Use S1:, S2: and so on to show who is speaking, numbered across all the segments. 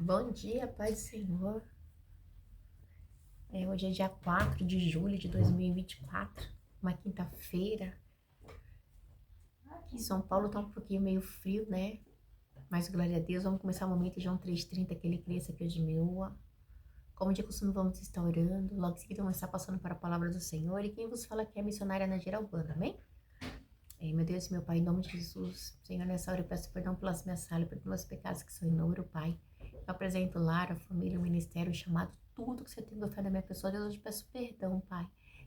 S1: Bom dia, Pai do Senhor. Hoje é dia 4 de julho de 2024, uma quinta-feira. Aqui em São Paulo tá um pouquinho meio frio, né? Mas glória a Deus, vamos começar o momento de João 3,30, que ele cresça, que eu diminua. Como de costume, vamos estar orando. Logo em seguida, vamos estar passando para a palavra do Senhor. E quem vos fala aqui é a missionária Nadia Albana, amém? Meu Deus, meu Pai, em nome de Jesus, Senhor, nessa hora eu peço perdão pelas minhas falhas, pelos meus pecados que são inúmeros, Pai. Eu apresento o lar, a família, o ministério, o chamado, tudo que você tem do fé da minha pessoa. Deus, eu te peço perdão, Pai,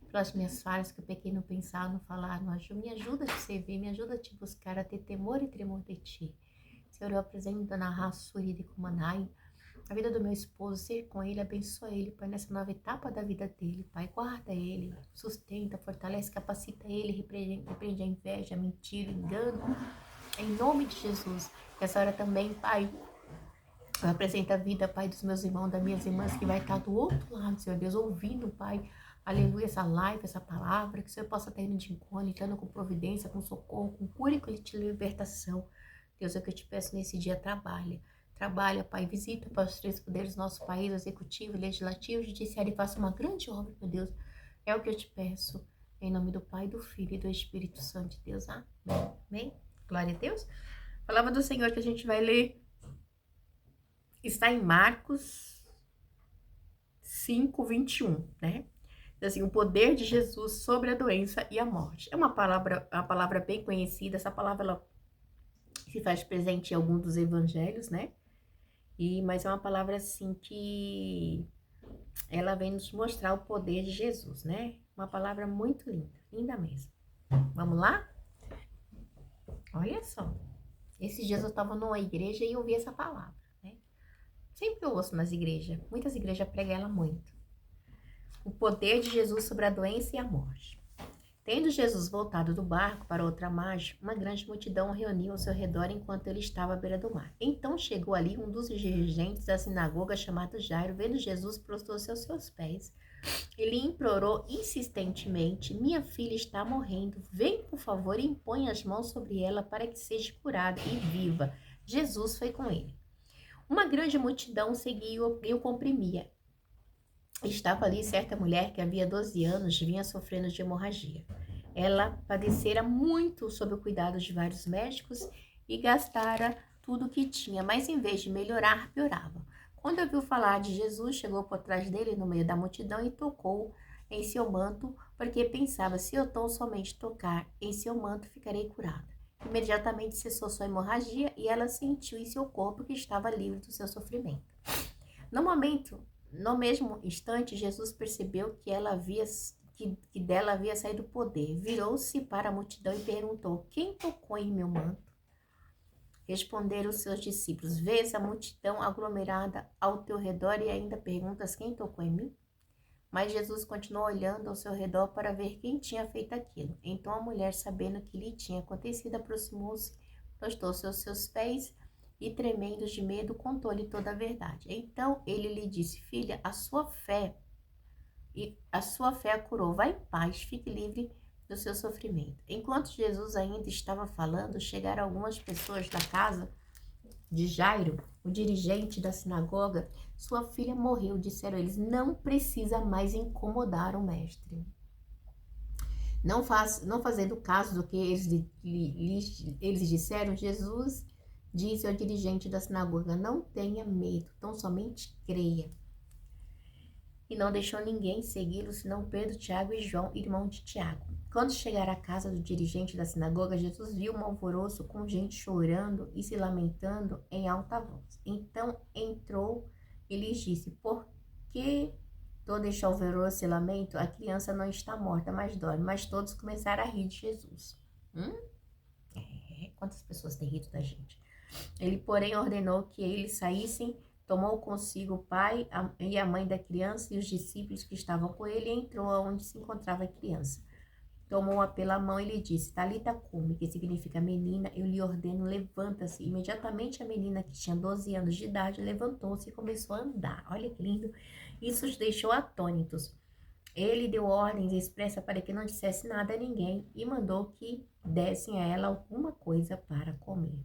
S1: pelas minhas falhas que eu pequei no pensar, no falar, no agir. Me ajuda a te servir, me ajuda a te buscar, a ter temor e tremor de Ti. Senhor, eu apresento na raça de Kumanai, a vida do meu esposo, ser com ele, abençoa ele, Pai, nessa nova etapa da vida dele, Pai, guarda ele, sustenta, fortalece, capacita ele, repreende a inveja, a mentira, o engano, em nome de Jesus. Nessa hora também, Pai, eu apresento a vida, Pai, dos meus irmãos, das minhas irmãs, que vai estar do outro lado, Senhor Deus, ouvindo, Pai, aleluia, essa live, essa palavra, que o Senhor possa estar indo de encontro, entrando com providência, com socorro, com cura e com libertação. Deus, é o que eu te peço nesse dia, trabalha, Pai, visita para os três poderes do nosso país, executivo, legislativo, judiciário, e faça uma grande obra, meu Deus. É o que eu te peço, em nome do Pai, do Filho e do Espírito Santo de Deus. Amém. Amém. Glória a Deus. A palavra do Senhor que a gente vai ler está em Marcos 5:21, né? Assim, o poder de Jesus sobre a doença e a morte. É uma palavra bem conhecida. Essa palavra ela se faz presente em alguns dos evangelhos, né? Mas é uma palavra assim que ela vem nos mostrar o poder de Jesus, né? Uma palavra muito linda, linda mesmo. Vamos lá? Olha só. Esses dias eu estava numa igreja e ouvi essa palavra, né? Sempre eu ouço nas igrejas. Muitas igrejas pregam ela muito. O poder de Jesus sobre a doença e a morte. Tendo Jesus voltado do barco para outra margem, uma grande multidão reuniu ao seu redor enquanto ele estava à beira do mar. Então chegou ali um dos dirigentes da sinagoga chamado Jairo. Vendo Jesus, prostrou-se aos seus pés. Ele implorou insistentemente: minha filha está morrendo. Vem, por favor, e impõe as mãos sobre ela para que seja curada e viva. Jesus foi com ele. Uma grande multidão seguia e o comprimia. Estava ali certa mulher que havia 12 anos vinha sofrendo de hemorragia. Ela padecera muito sob o cuidado de vários médicos e gastara tudo o que tinha, mas em vez de melhorar, piorava. Quando ouviu falar de Jesus, chegou por trás dele no meio da multidão e tocou em seu manto, porque pensava: se eu tão somente tocar em seu manto, ficarei curada. Imediatamente cessou sua hemorragia e ela sentiu em seu corpo que estava livre do seu sofrimento. No mesmo instante, Jesus percebeu que dela havia saído poder. Virou-se para a multidão e perguntou: quem tocou em meu manto? Responderam os seus discípulos: vês a multidão aglomerada ao teu redor e ainda perguntas: quem tocou em mim? Mas Jesus continuou olhando ao seu redor para ver quem tinha feito aquilo. Então a mulher, sabendo o que lhe tinha acontecido, aproximou-se, prostou-se aos seus pés e, tremendo de medo, contou-lhe toda a verdade. Então ele lhe disse: filha, a sua fé a curou. Vá em paz, fique livre do seu sofrimento. Enquanto Jesus ainda estava falando, chegaram algumas pessoas da casa de Jairo, o dirigente da sinagoga. Sua filha morreu, disseram eles. Não precisa mais incomodar o mestre. Não fazendo caso do que eles disseram, Jesus disse ao dirigente da sinagoga: não tenha medo, tão somente creia. E não deixou ninguém segui-lo, senão Pedro, Tiago e João, irmão de Tiago. Quando chegaram à casa do dirigente da sinagoga, Jesus viu um alvoroço com gente chorando e se lamentando em alta voz. Então entrou e lhes disse: por que todo este alvoroço e lamento? A criança não está morta, mas dorme. Mas todos começaram a rir de Jesus. Quantas pessoas têm rido da gente? Ele, porém, ordenou que eles saíssem. Tomou consigo o pai e a mãe da criança e os discípulos que estavam com ele e entrou aonde se encontrava a criança. Tomou-a pela mão e lhe disse: Talita cumi, que significa menina, eu lhe ordeno, levanta-se. Imediatamente a menina, que tinha 12 anos de idade, levantou-se e começou a andar. Olha que lindo. Isso os deixou atônitos. Ele deu ordens expressas para que não dissesse nada a ninguém e mandou que dessem a ela alguma coisa para comer.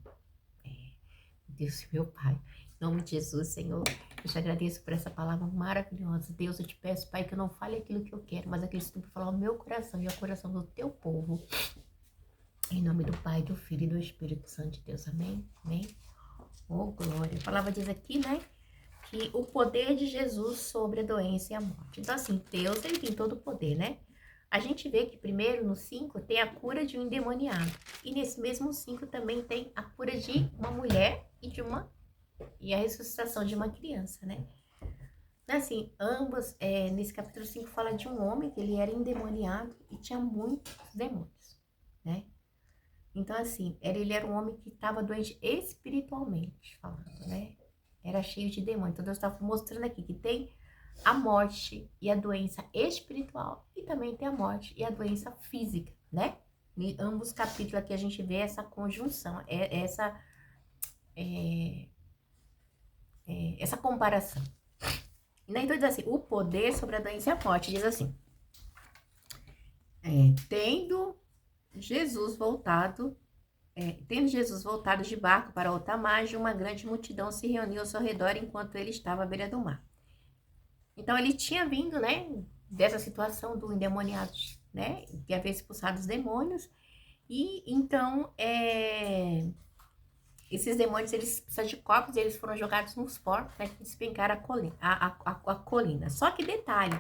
S1: Deus, meu Pai. Em nome de Jesus, Senhor, eu te agradeço por essa palavra maravilhosa. Deus, eu te peço, Pai, que eu não fale aquilo que eu quero, mas aquilo que tu falar ao meu coração e ao coração do teu povo. Em nome do Pai, do Filho e do Espírito Santo de Deus. Amém? Amém? Oh, glória. A palavra diz aqui, né? Que o poder de Jesus sobre a doença e a morte. Então, assim, Deus, ele tem todo o poder, né? A gente vê que primeiro, no 5, tem a cura de um endemoniado. E nesse mesmo 5 também tem a cura de uma mulher e a ressuscitação de uma criança, né? Assim, ambos, nesse capítulo 5 fala de um homem que ele era endemoniado e tinha muitos demônios, né? Então, assim, ele era um homem que estava doente espiritualmente, falando, né? Era cheio de demônios. Então, Deus estava mostrando aqui que tem a morte e a doença espiritual e também tem a morte e a doença física, né? Em ambos os capítulos aqui a gente vê essa conjunção, essa comparação. Então, diz assim, o poder sobre a doença e a morte, diz assim, tendo Jesus voltado de barco para outra margem, uma grande multidão se reuniu ao seu redor enquanto ele estava à beira do mar. Então, ele tinha vindo, né, dessa situação do endemoniado, né, que havia expulsado os demônios, e então, esses demônios, eles precisam de corpos, eles foram jogados nos porcos, né, que despencaram a colina. Só que detalhe,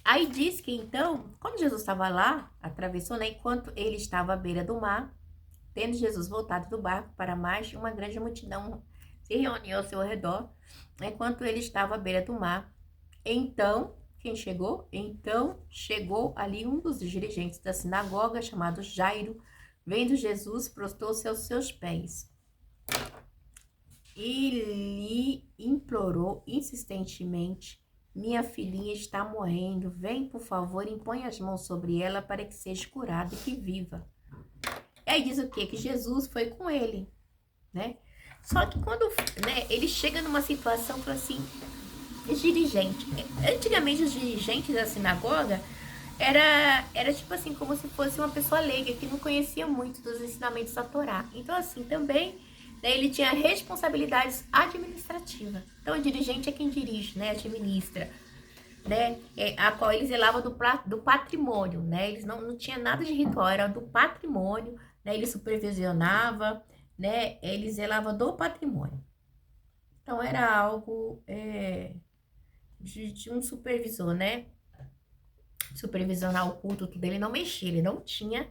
S1: aí diz que então, quando Jesus estava lá, atravessou, né, enquanto ele estava à beira do mar, tendo Jesus voltado do barco para mais, uma grande multidão se reuniu ao seu redor, enquanto ele estava à beira do mar. Então, quem chegou? Então, chegou ali um dos dirigentes da sinagoga, chamado Jairo. Vendo Jesus, prostou-se aos seus pés e lhe implorou insistentemente: minha filhinha está morrendo, vem por favor, impõe as mãos sobre ela para que seja curada e que viva. E aí diz o quê? Que Jesus foi com ele, né? Só que quando, né, ele chega numa situação, fala assim, dirigente. Antigamente os dirigentes da sinagoga era tipo assim, como se fosse uma pessoa leiga, que não conhecia muito dos ensinamentos da Torá. Então assim, também, né, ele tinha responsabilidades administrativas. Então o dirigente é quem dirige, né, administra, né, a qual eles zelavam do patrimônio, né, eles não tinha nada de ritual, era do patrimônio, né, ele supervisionava, né, ele zelava do patrimônio. Então era algo de um supervisor, né, supervisionar o culto, tudo, ele não mexia, ele não tinha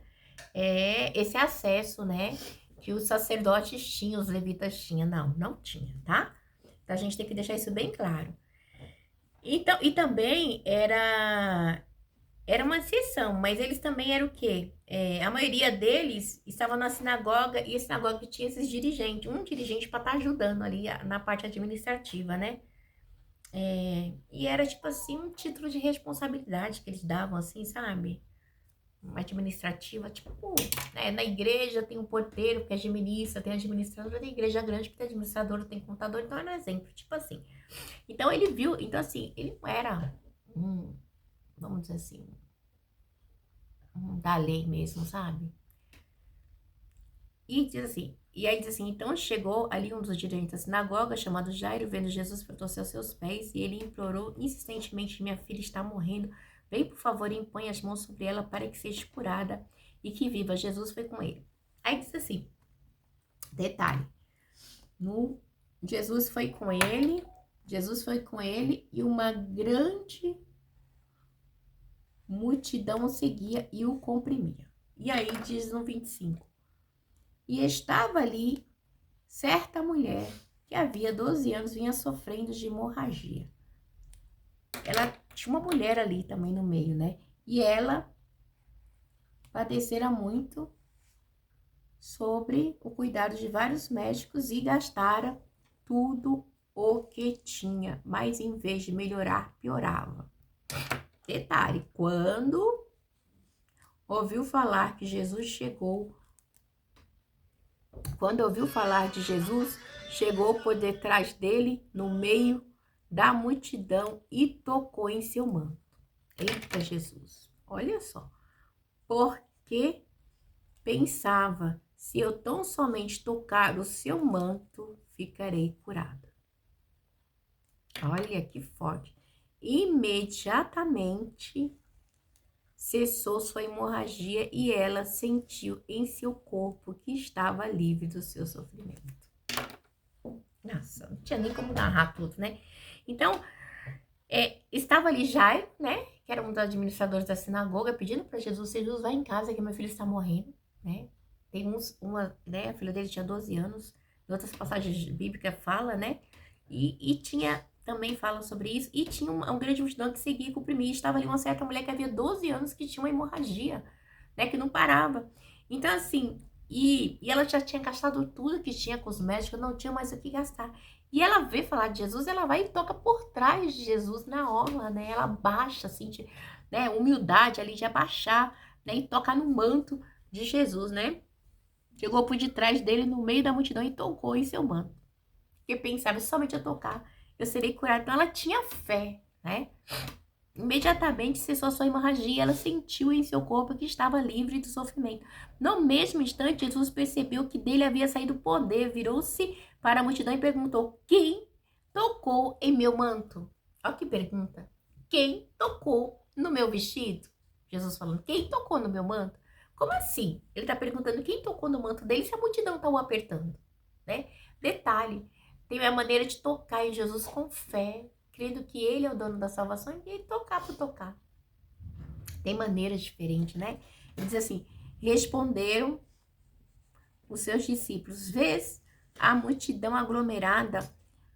S1: esse acesso, né, que os sacerdotes tinham, os levitas tinham, não tinha, tá? Então a gente tem que deixar isso bem claro. Então, e também era uma exceção, mas eles também eram o quê? A maioria deles estava na sinagoga, e a sinagoga tinha esses dirigentes, um dirigente para estar ajudando ali na parte administrativa, né? E era tipo assim, um título de responsabilidade que eles davam, assim, sabe? Uma administrativa, tipo, né? Na igreja tem um porteiro que administra, tem administrador, na igreja grande que tem administrador, tem contador, então era um exemplo, tipo assim. Então ele viu, então assim, ele não era vamos dizer assim, da lei mesmo, sabe? E diz assim, e aí diz assim, então chegou ali um dos dirigentes da sinagoga, chamado Jairo, vendo Jesus, prostrou-se aos seus pés, e ele implorou insistentemente: minha filha está morrendo, vem por favor e impõe as mãos sobre ela para que seja curada e que viva. Jesus foi com ele. Aí diz assim, detalhe, Jesus foi com ele e uma grande multidão o seguia e o comprimia. E aí diz no 25, e estava ali certa mulher que havia 12 anos vinha sofrendo de hemorragia. Ela tinha uma mulher ali também no meio, né? E ela padecera muito sobre o cuidado de vários médicos e gastara tudo o que tinha, mas em vez de melhorar, piorava. Detalhe, quando ouviu falar de Jesus, chegou por detrás dele, no meio da multidão, e tocou em seu manto. Eita Jesus, olha só, porque pensava, se eu tão somente tocar o seu manto, ficarei curada. Olha que forte. Imediatamente cessou sua hemorragia e ela sentiu em seu corpo que estava livre do seu sofrimento. Nossa, não tinha nem como narrar tudo, né? Então, estava ali Jairo, né? Que era um dos administradores da sinagoga, pedindo para Jesus: Jesus, vai em casa que meu filho está morrendo, né? Tem né? A filha dele tinha 12 anos. Em outras passagens bíblicas fala, né? E tinha, também fala sobre isso. E tinha um grande multidão que seguia e comprimia. Estava ali uma certa mulher que havia 12 anos que tinha uma hemorragia, né? Que não parava. Então, assim, e ela já tinha gastado tudo que tinha com os médicos, não tinha mais o que gastar. E ela vê falar de Jesus, ela vai e toca por trás de Jesus na orla, né? Ela baixa, assim, né? Humildade ali de abaixar, né? E tocar no manto de Jesus, né? Chegou por detrás dele, no meio da multidão, e tocou em seu manto. Porque pensava, somente eu tocar, eu serei curada. Então ela tinha fé, né? Imediatamente cessou sua hemorragia, ela sentiu em seu corpo que estava livre do sofrimento. No mesmo instante, Jesus percebeu que dele havia saído poder, virou-se para a multidão e perguntou: quem tocou em meu manto? Olha que pergunta. Quem tocou no meu vestido? Jesus falando: quem tocou no meu manto? Como assim? Ele está perguntando quem tocou no manto dele se a multidão está o apertando, né? Detalhe, tem a maneira de tocar em Jesus com fé, crendo que ele é o dono da salvação e ele tocar por tocar. Tem maneiras diferentes, né? Ele diz assim: responderam os seus discípulos: vês a multidão aglomerada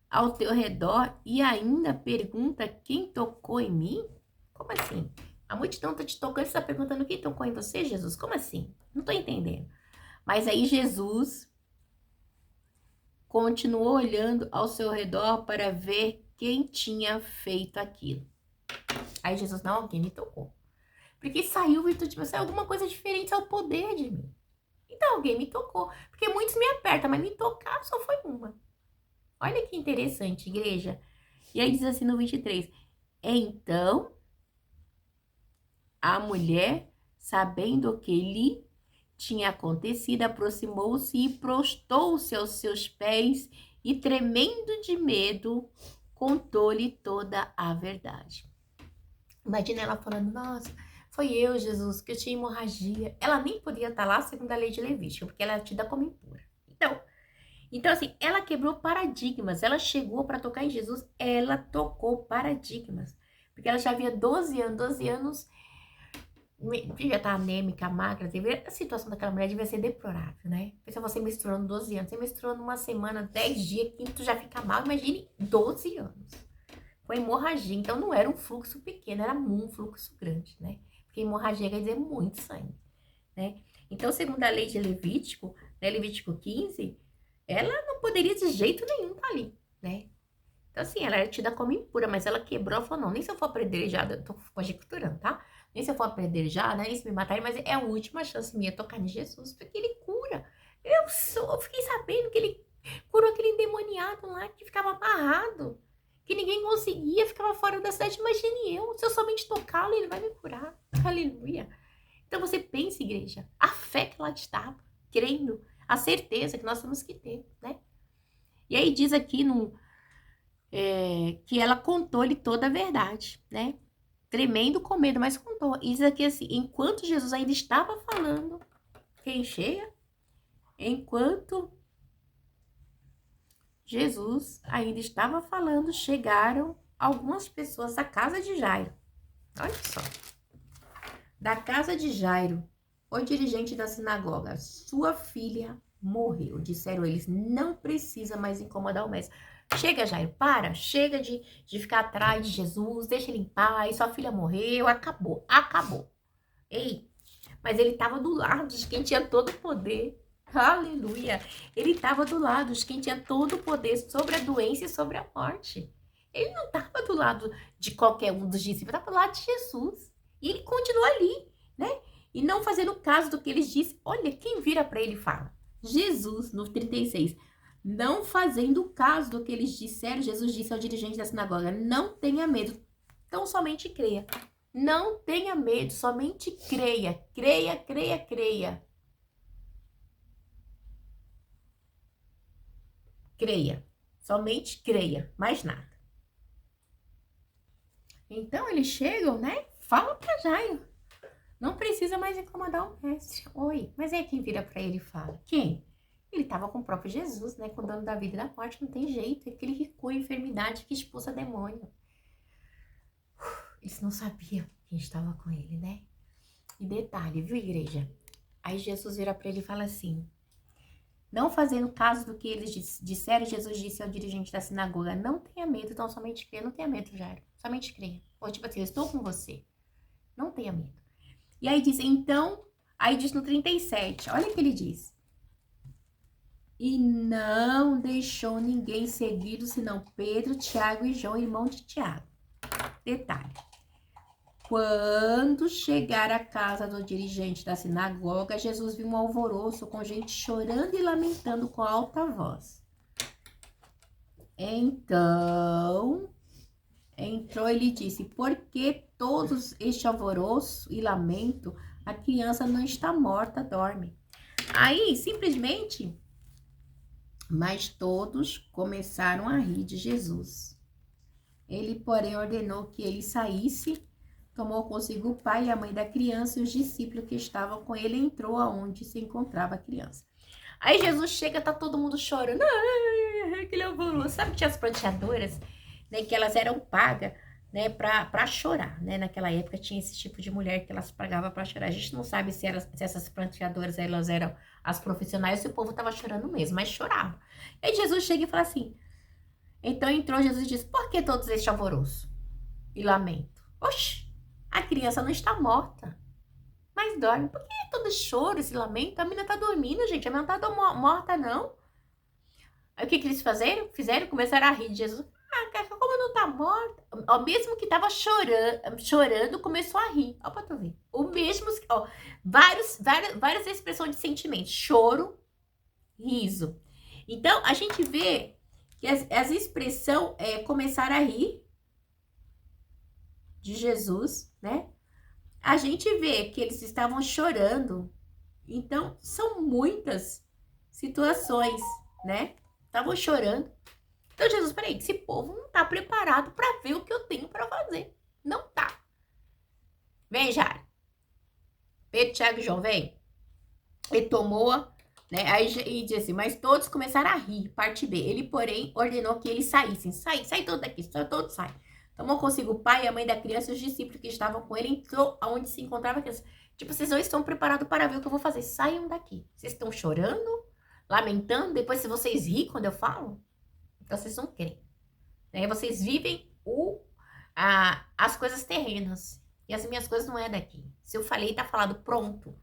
S1: ao teu redor e ainda pergunta quem tocou em mim? Como assim? A multidão tá te tocando e está perguntando quem tocou em você, Jesus? Como assim? Não tô entendendo. Mas aí Jesus continuou olhando ao seu redor para ver quem tinha feito aquilo. Aí Jesus: não, alguém me tocou. Porque saiu virtude de você, alguma coisa diferente, é o poder de mim. Então alguém me tocou. Porque muitos me apertam, mas me tocar só foi uma. Olha que interessante, igreja. E aí diz assim no 23. Então a mulher, sabendo o que lhe tinha acontecido, aproximou-se e prostou-se aos seus pés e, tremendo de medo, contou-lhe toda a verdade. Imagina ela falando: nossa, foi eu, Jesus, que eu tinha hemorragia. Ela nem podia estar lá segundo a lei de Levítico, porque ela é tida como impura. Então assim, ela quebrou paradigmas. Ela chegou para tocar em Jesus, ela tocou paradigmas. Porque ela já havia 12 anos, devia estar anêmica, magra, a situação daquela mulher devia ser deplorável, né? Pensa você misturando 12 anos, você misturando uma semana, 10 dias, quinto já fica mal, imagine 12 anos. Foi hemorragia, então não era um fluxo pequeno, era um fluxo grande, né? Porque hemorragia quer dizer muito sangue, né? Então, segundo a lei de Levítico, né, Levítico 15, ela não poderia de jeito nenhum estar ali, né? Então, assim, ela era tida como impura, mas ela quebrou e falou: não, nem se eu for apedrejada, eu tô conjecturando, tá? Nem se eu for apedrejada, nem se me matarem, mas é a última chance minha tocar em Jesus, porque ele cura. Eu fiquei sabendo que ele curou aquele endemoniado lá que ficava amarrado, que ninguém conseguia, ficava fora da cidade. Imagine eu, se eu somente tocá-lo, ele vai me curar. Aleluia. Então você pensa, igreja, a fé que ela estava, crendo, a certeza que nós temos que ter, né? E aí diz aqui que ela contou-lhe toda a verdade, né? Tremendo com medo, mas contou. E diz aqui assim: enquanto Jesus ainda estava falando, quem chega? Enquanto Jesus ainda estava falando, chegaram algumas pessoas da casa de Jairo. Olha só. Da casa de Jairo, o dirigente da sinagoga: sua filha morreu. Disseram eles: não precisa mais incomodar o mestre. Chega, Jairo, chega de ficar atrás de Jesus, deixa ele em paz, sua filha morreu, acabou. Ei, mas ele estava do lado de quem tinha todo o poder. Aleluia! Ele estava do lado de quem tinha todo o poder sobre a doença e sobre a morte. Ele não estava do lado de qualquer um dos discípulos, estava do lado de Jesus. E ele continua ali, né? E não fazendo caso do que eles disseram. Olha, quem vira para ele fala. Jesus, no 36, não fazendo caso do que eles disseram, Jesus disse ao dirigente da sinagoga: não tenha medo, então somente creia. Não tenha medo, somente creia. Creia, creia, creia. Creia. Somente creia, mais nada. Então eles chegam, né? Falam pra Jairo. Não precisa mais incomodar o mestre. Oi, mas é quem vira pra ele e fala. Quem? Ele estava com o próprio Jesus, né? Com o dono da vida e da morte, não tem jeito. É aquele que cura a enfermidade, que expulsa demônio. Eles não sabiam quem estava com ele, né? E detalhe, viu, igreja? Aí Jesus vira pra ele e fala assim, não fazendo caso do que eles disseram, Jesus disse ao dirigente da sinagoga, não tenha medo, então somente creia. Não tenha medo, Jairo, somente creia. Ou tipo assim, eu estou com você. Não tenha medo. E aí diz, então, aí diz no 37, olha o que ele diz. E não deixou ninguém seguido, senão Pedro, Tiago e João, irmão de Tiago. Detalhe. Quando chegar à casa do dirigente da sinagoga, Jesus viu um alvoroço com gente chorando e lamentando com alta voz. Então, entrou e lhe disse, por que todos este alvoroço e lamento? A criança não está morta, dorme. Aí, simplesmente, mas todos começaram a rir de Jesus. Ele, porém, ordenou que ele saísse, tomou consigo o pai e a mãe da criança e os discípulos que estavam com ele, entrou aonde se encontrava a criança. Aí Jesus chega, tá todo mundo chorando. Ai, aquele alvoroço. Sabe que tinha as pranteadoras, né, que elas eram pagas, né, pra chorar, né? Naquela época tinha esse tipo de mulher que elas pagavam pra chorar. A gente não sabe se essas pranteadoras, elas eram as profissionais, se o povo tava chorando mesmo, mas chorava. Aí Jesus chega e fala assim, então entrou Jesus e disse, por que todos este alvoroço e lamento? Oxe, a criança não está morta, mas dorme. Por que todo choro, esse lamento? A menina tá dormindo, gente, a menina não tá morta, não. Aí o que eles fizeram? Começaram a rir de Jesus. Ah, cara, como não tá morta? Ó, mesmo que tava chorando, começou a rir. Ó, pra tu ver. O mesmo, ó, várias expressões de sentimento. Choro, riso. Então, a gente vê que as expressões começaram a rir de Jesus, né? A gente vê que eles estavam chorando. Então, são muitas situações, né? Estavam chorando. Então, Jesus, peraí, esse povo não tá preparado para ver o que eu tenho para fazer. Não tá. Vem, Jairo. Pedro, Tiago e João, vem. Ele tomou, né? Aí e diz assim, mas todos começaram a rir, parte B. Ele, porém, ordenou que eles saíssem. Sai todo daqui, todos sai. Tomou consigo o pai, a mãe da criança e os discípulos que estavam com ele, entrou aonde se encontrava a criança. Tipo, vocês não estão preparados para ver o que eu vou fazer. Saiam daqui. Vocês estão chorando, lamentando, depois se vocês rir quando eu falo, então vocês não querem. Né? Vocês vivem as coisas terrenas. E as minhas coisas não é daqui. Se eu falei, tá falado, pronto.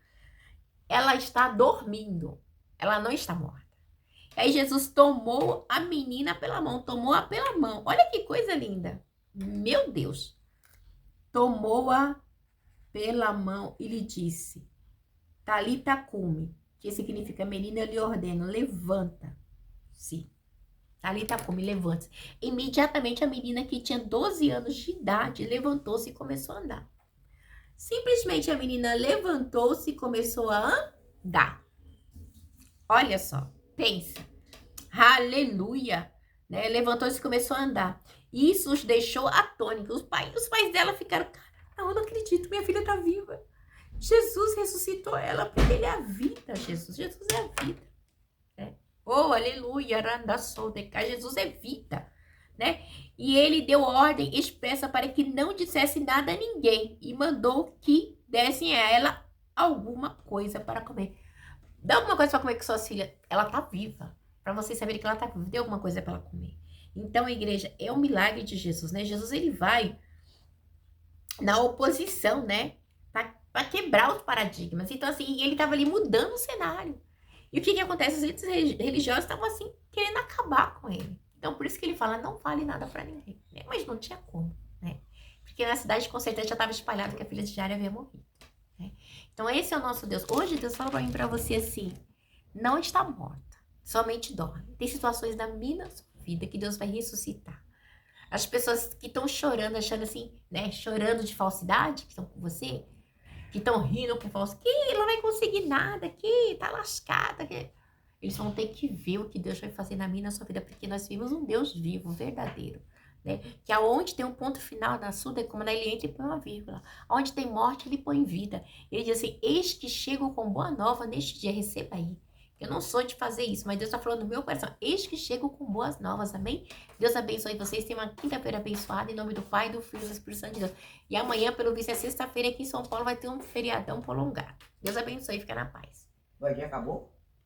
S1: Ela está dormindo. Ela não está morta. Aí Jesus tomou a menina pela mão. Tomou-a pela mão. Olha que coisa linda. Meu Deus. Tomou-a pela mão e lhe disse, Talita cumi, que significa, menina, eu lhe ordeno, levanta-se. Talita cumi, levanta-se. Imediatamente a menina que tinha 12 anos de idade levantou-se e começou a andar. Simplesmente a menina levantou-se e começou a andar. Olha só, pensa. Aleluia! Né? Levantou-se e começou a andar. Isso os deixou atônitos. Os pais dela ficaram, cara, eu não acredito, minha filha tá viva. Jesus ressuscitou ela, porque ele é a vida, Jesus. Jesus é a vida. Né? Oh, aleluia, Jesus é vida. Né? E ele deu ordem expressa para que não dissesse nada a ninguém e mandou que dessem a ela alguma coisa para comer. Dá alguma coisa para comer com suas filhas. Ela tá viva. Para vocês saberem que ela tá viva, dê alguma coisa para ela comer. Então, a igreja é um milagre de Jesus, né? Jesus, ele vai na oposição, né? Para quebrar os paradigmas. Então, assim, ele tava ali mudando o cenário. E o que acontece? Os líderes religiosos estavam, assim, querendo acabar com ele. Então, por isso que ele fala, não fale nada para ninguém. Né? Mas não tinha como, né? Porque na cidade, com certeza, já estava espalhado que a filha de Jairo havia morrido. Né? Então, esse é o nosso Deus. Hoje, Deus fala para mim, para você, assim, não está morta, somente dorme. Tem situações da minha vida que Deus vai ressuscitar. As pessoas que estão chorando, achando assim, né, chorando de falsidade, que estão com você, que estão rindo por falso, que ela não vai conseguir nada, que tá lascada, que... Eles vão ter que ver o que Deus vai fazer na minha e na sua vida, porque nós vimos um Deus vivo, verdadeiro. né? Que aonde tem um ponto final da surda, como ele entra e põe uma vírgula. Onde tem morte, ele põe vida. Ele diz assim, eis que chego com boa nova neste dia, receba aí. Eu não sou de fazer isso, mas Deus está falando no meu coração. Eis que chego com boas novas, amém? Deus abençoe vocês. Tenham uma quinta-feira abençoada, em nome do Pai, do Filho e do Espírito Santo de Deus. E amanhã, pelo visto, é sexta-feira aqui em São Paulo, vai ter um feriadão prolongado. Deus abençoe e fica na paz.
S2: Vai, já acabou?